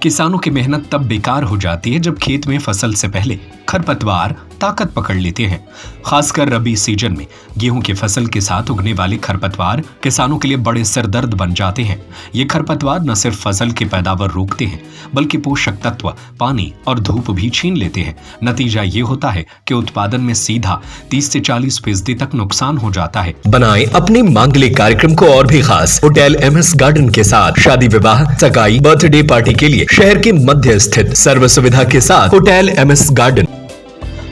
किसानों की मेहनत तब बेकार हो जाती है जब खेत में फसल से पहले खरपतवार ताकत पकड़ लेते हैं। खासकर रबी सीजन में गेहूं की फसल के साथ उगने वाले खरपतवार किसानों के लिए बड़े सिरदर्द बन जाते हैं। ये खरपतवार न सिर्फ फसल की पैदावार रोकते हैं बल्कि पोषक तत्व, पानी और धूप भी छीन लेते हैं। नतीजा ये होता है कि उत्पादन में सीधा 30 से 40% तक नुकसान हो जाता है। बनाएं अपने मांगलिक कार्यक्रम को और भी खास होटल MS गार्डन के साथ। शादी, विवाह, सगाई, बर्थडे पार्टी के लिए शहर के मध्य स्थित सर्व सुविधा के साथ होटल MS गार्डन।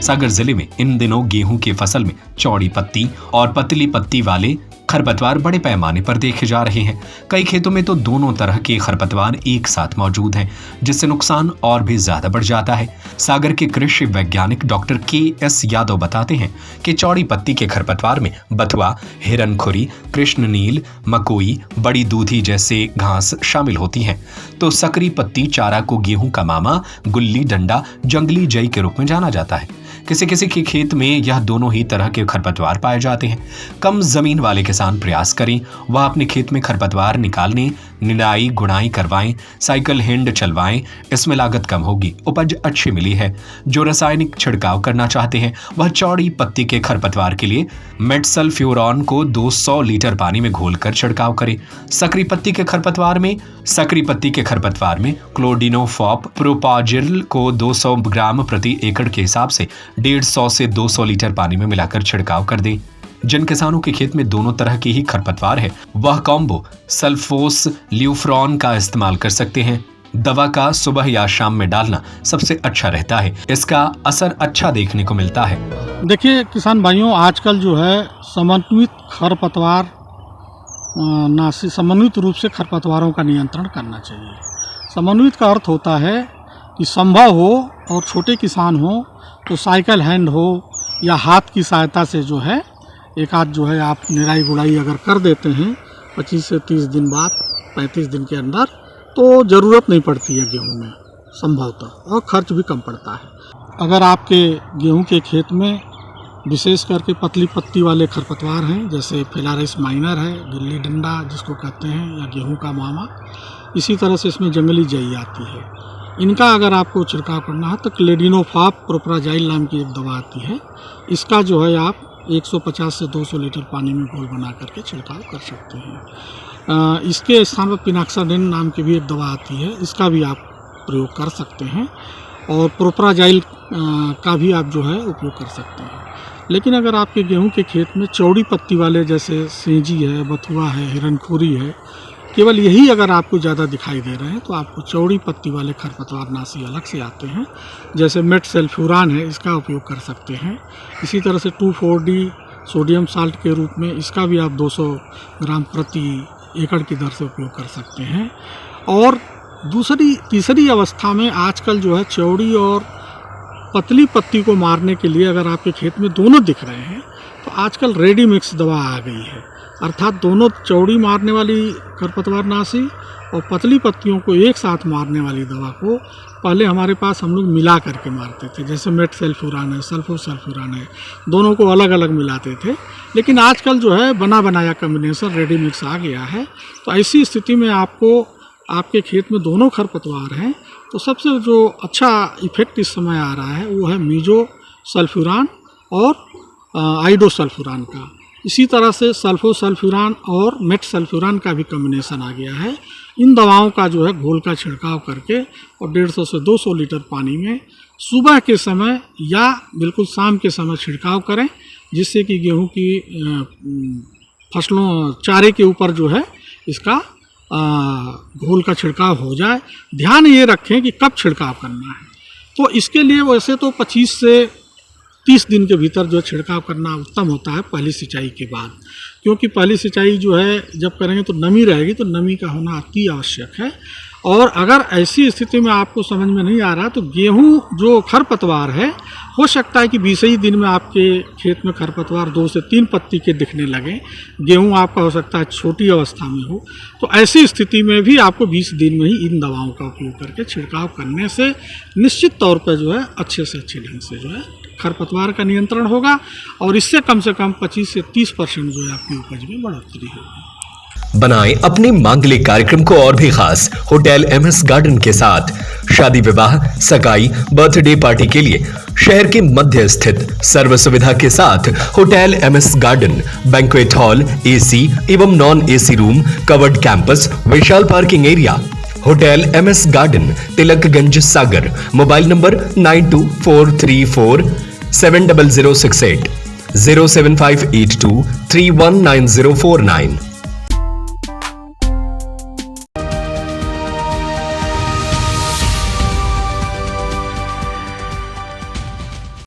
सागर जिले में इन दिनों गेहूं की फसल में चौड़ी पत्ती और पतली पत्ती वाले खरपतवार बड़े पैमाने पर देखे जा रहे हैं। कई खेतों में तो दोनों तरह के खरपतवार एक साथ मौजूद हैं, जिससे नुकसान और भी ज्यादा बढ़ जाता है। सागर के कृषि वैज्ञानिक डॉक्टर KS यादव बताते हैं कि चौड़ी पत्ती के खरपतवार में बथुआ, हिरनखुरी, कृष्णनील, मकोई, बड़ी दूधी जैसे घास शामिल होती हैं। तो सकरी पत्ती चारा को गेहूं का मामा, गुल्ली डंडा, जंगली जई के रूप में जाना जाता है। किसी किसी के खेत में यह दोनों ही तरह के खरपतवार पाए जाते हैं। कम जमीन वाले किसान प्रयास करें, वह अपने खेत में खरपतवार निकालने, निराई गुड़ाई करवाएं, साइकिल हैंड चलवाएं। इसमें लागत कम होगी, उपज अच्छी मिली है। जो रासायनिक छिड़काव करना चाहते हैं वह चौड़ी पत्ती के खरपतवार के लिए मेटसल्फ्यूरॉन को 200 लीटर पानी में घोलकर छिड़काव करें। सकरी पत्ती के खरपतवार में क्लोडिनोफॉप प्रोपाजिल को 200 ग्राम प्रति एकड़ के हिसाब से 150 से 200 लीटर पानी में मिलाकर छिड़काव कर दें। जिन किसानों के खेत में दोनों तरह के ही खरपतवार है वह कॉम्बो सल्फोस ल्यूफ्रॉन का इस्तेमाल कर सकते हैं। दवा का सुबह या शाम में डालना सबसे अच्छा रहता है। इसका असर अच्छा देखने को मिलता है। देखिए किसान भाइयों, आजकल जो है समन्वित रूप से खरपतवारों का नियंत्रण करना चाहिए। समन्वित का अर्थ होता है कि संभव हो और छोटे किसान हो तो साइकिल हैंड हो या हाथ की सहायता से जो है एक आध जो है आप निराई गुड़ाई अगर कर देते हैं 25 से 30 दिन बाद, 35 दिन के अंदर, तो ज़रूरत नहीं पड़ती है गेहूं में संभवतः, और खर्च भी कम पड़ता है। अगर आपके गेहूं के खेत में विशेष करके पतली पत्ती वाले खरपतवार हैं, जैसे फिलारिस माइनर है, गिल्ली डंडा जिसको कहते हैं, या गेहूं का मामा, इसी तरह से इसमें जंगली जई आती है, इनका अगर आपको छिड़काव करना है तो क्लोडिनोफॉप प्रोपाजिल नाम की एक दवा आती है। इसका जो है आप 150 से 200 लीटर पानी में घोल बना करके छिड़काव कर सकते हैं। इसके स्थान पर पिनाक्साडिन नाम की भी एक दवा आती है, इसका भी आप प्रयोग कर सकते हैं, और प्रोपाजिल का भी आप जो है उपयोग कर सकते हैं। लेकिन अगर आपके गेहूं के खेत में चौड़ी पत्ती वाले जैसे सेंजी है, बथुआ है, हिरनखुरी है, केवल यही अगर आपको ज़्यादा दिखाई दे रहे हैं तो आपको चौड़ी पत्ती वाले खरपतवार नाशी अलग से आते हैं, जैसे मेटसल्फ्यूरॉन है, इसका उपयोग कर सकते हैं। इसी तरह से 2,4-D सोडियम साल्ट के रूप में इसका भी आप 200 ग्राम प्रति एकड़ की दर से उपयोग कर सकते हैं। और तीसरी अवस्था में आजकल जो है चौड़ी और पतली पत्ती को मारने के लिए अगर आपके खेत में दोनों दिख रहे हैं तो आजकल रेडी मिक्स दवा आ गई है, अर्थात दोनों चौड़ी मारने वाली खरपतवार नाशी और पतली पत्तियों को एक साथ मारने वाली दवा को पहले हमारे पास हम लोग मिला करके मारते थे, जैसे मेटसल्फ्यूरॉन है, सल्फोसल्फ्यूरॉन है, दोनों को अलग अलग मिलाते थे। लेकिन आजकल जो है बना बनाया कम्बिनेशन रेडी मिक्स आ गया है। तो ऐसी स्थिति में आपको आपके खेत में दोनों खरपतवार हैं तो सबसे जो अच्छा इफेक्ट इस समय आ रहा है वो है मीजोसल्फ्यूरॉन और आइडोसल्फ्यूरॉन का। इसी तरह से सल्फोसल्फ्यूरॉन और मेटसल्फ्यूरॉन का भी कम्बिनेशन आ गया है। इन दवाओं का जो है घोल का छिड़काव करके और 150 से 200 लीटर पानी में सुबह के समय या बिल्कुल शाम के समय छिड़काव करें, जिससे कि गेहूं की फसलों चारे के ऊपर जो है इसका घोल का छिड़काव हो जाए। ध्यान ये रखें कि कब छिड़काव करना है। तो इसके लिए वैसे तो 25 से 30 दिन के भीतर जो छिड़काव करना उत्तम होता है पहली सिंचाई के बाद, क्योंकि पहली सिंचाई जो है जब करेंगे तो नमी रहेगी, तो नमी का होना अति आवश्यक है। और अगर ऐसी स्थिति में आपको समझ में नहीं आ रहा तो गेहूं जो खरपतवार है, हो सकता है कि 20 ही दिन में आपके खेत में खरपतवार 2 से 3 पत्ती के दिखने लगे। गेहूं आपका हो सकता है छोटी अवस्था में हो, तो ऐसी स्थिति में भी आपको 20 दिन में ही इन दवाओं का उपयोग करके छिड़काव करने से निश्चित तौर पर जो है अच्छे से अच्छे ढंग से जो है खरपतवार का नियंत्रण होगा, और इससे कम से कम 25 से 30% जो है आपकी उपज में बढ़ोतरी होगी। बनाएं अपने मांगलिक कार्यक्रम को और भी खास होटल एमएस गार्डन के साथ। शादी विवाह, सगाई, बर्थडे पार्टी के लिए शहर के मध्य स्थित सर्व सुविधा के साथ hotel MS garden, banquet hall, AC एवं non AC room, covered campus, विशाल parking area. Hotel MS garden, Tilakganj, Sagar. Mobile number 9243470068, 07582319049।